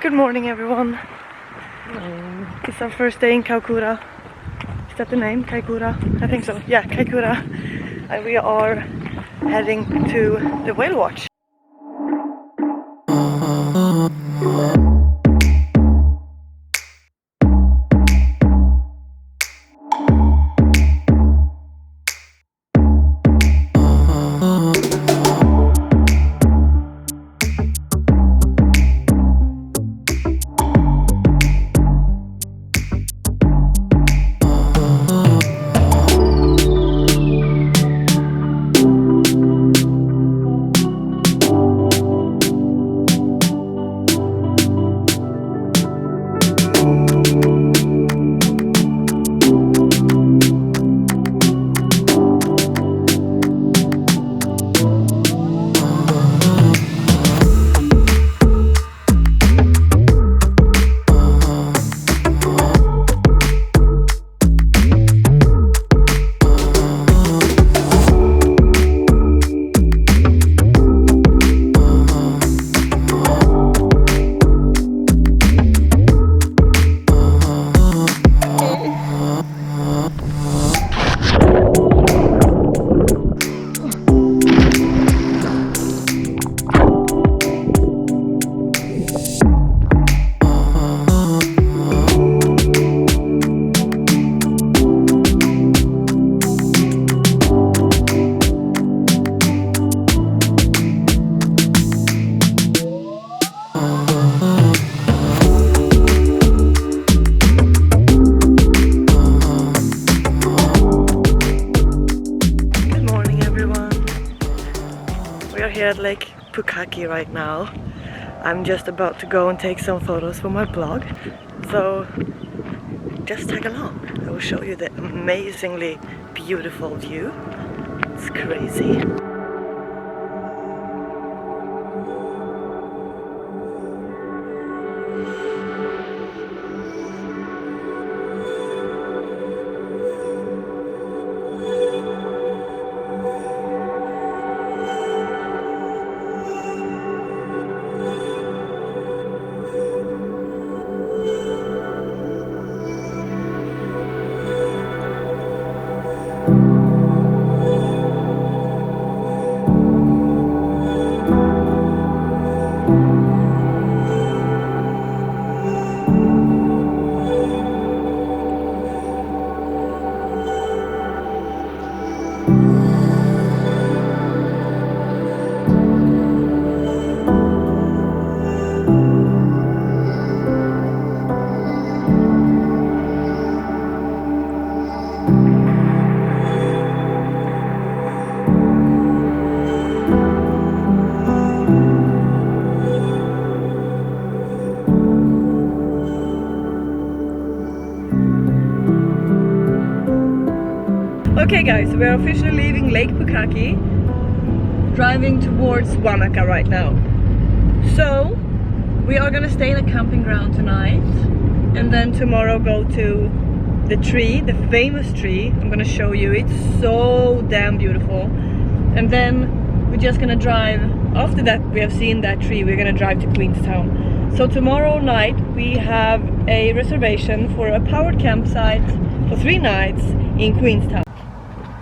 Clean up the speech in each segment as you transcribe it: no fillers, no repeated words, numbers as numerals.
Good morning, everyone. It's our first day in Kaikoura. Is that the name? Kaikoura? I think so. Yeah, Kaikoura. And we are heading to the whale watch. Here at Lake Pukaki right now. I'm just about to go and take some photos for my blog, so just tag along. I will show you the amazingly beautiful view. It's crazy. Okay guys, we are officially leaving Lake Pukaki, driving towards Wanaka right now. So, we are gonna stay in a camping ground tonight and then tomorrow go to the tree, the famous tree. I'm gonna show you, it's so damn beautiful. And then we're just gonna drive, after that we have seen that tree, we're gonna drive to Queenstown. So tomorrow night we have a reservation for a powered campsite for 3 nights in Queenstown.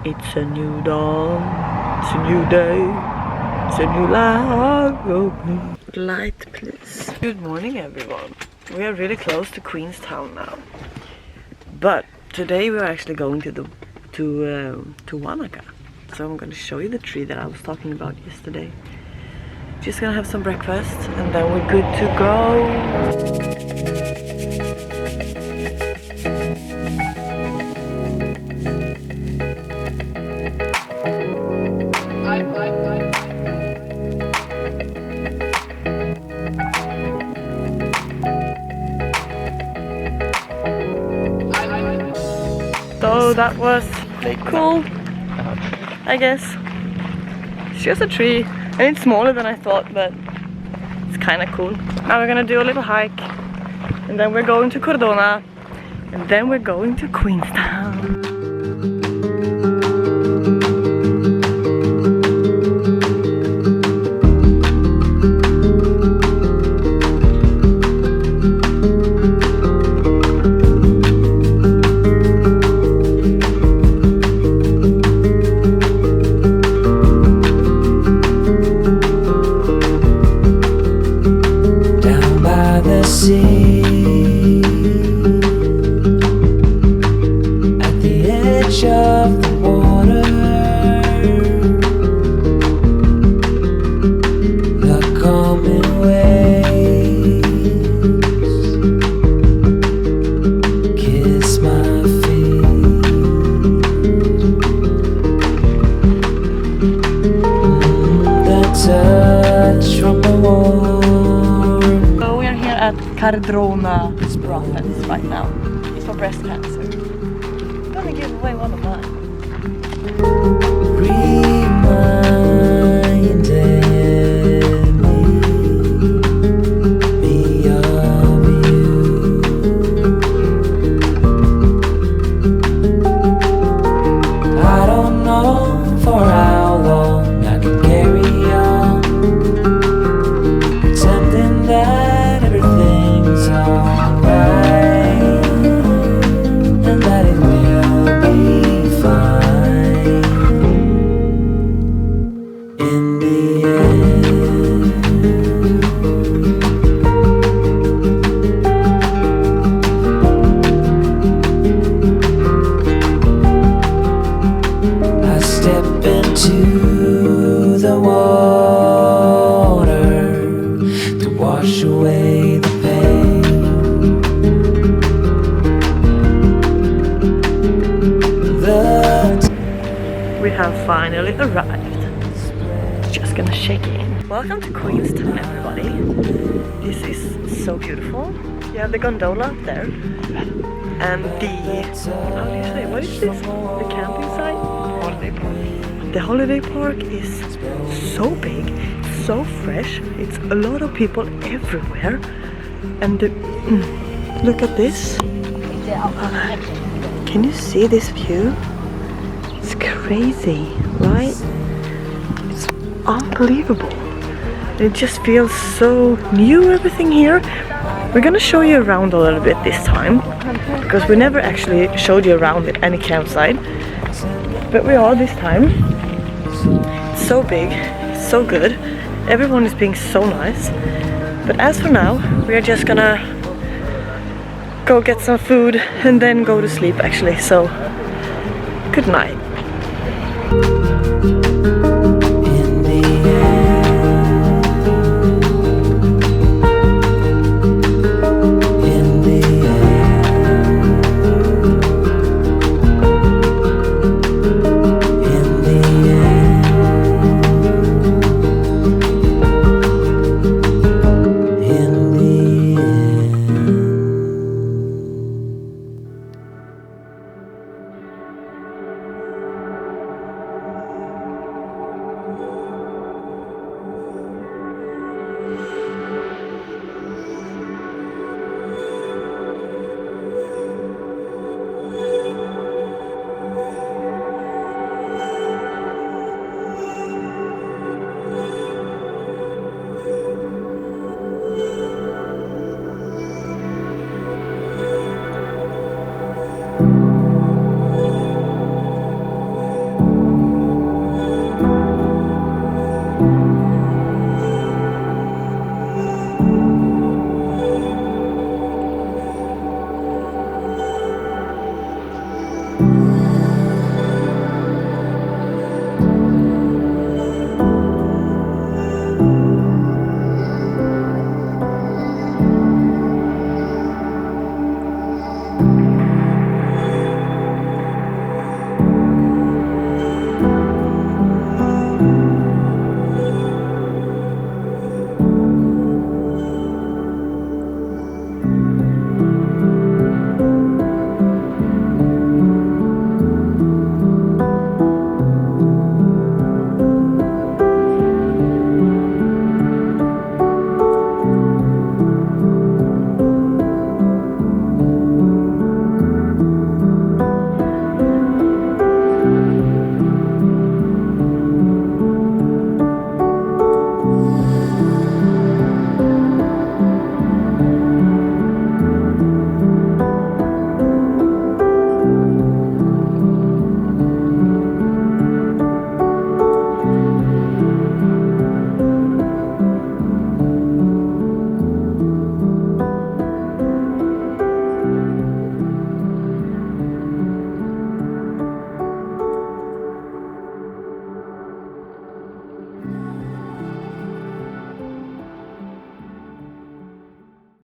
It's a new dawn, it's a new day, it's a new life. Light, please. Good morning, everyone. We are really close to Queenstown now, but today we're actually going to Wanaka. So I'm going to show you the tree that I was talking about yesterday. Just gonna have some breakfast and then we're good to go. So that was cool, I guess. It's just a tree and it's smaller than I thought, but it's kind of cool. Now we're gonna do a little hike and then we're going to Cordrona and then we're going to Queenstown. sea at the edge of the water. The coming waves kiss my feet. The touch from the warm. So we are here at Cordrona brothels right now. It's for breast cancer. I'm gonna give away one of mine. Reminded me of you. I don't know for how long I can carry on, pretending that everything's alright and that it will be fine in the end. I step into the water to wash away the pain. We have finally arrived. Just gonna check in. Welcome to Queenstown, everybody. This is so beautiful. You have the gondola up there. And the, how do you say, what is this? The camping site? Holiday park. The holiday park is so big, so fresh. It's a lot of people everywhere. And look at this. Can you see this view? It's crazy, right? It's unbelievable. It just feels so new, everything here. We're gonna show you around a little bit this time, because we never actually showed you around at any campsite. But we are this time. It's so big, it's so good. Everyone is being so nice. But as for now, we are just gonna go get some food and then go to sleep actually. So, good night.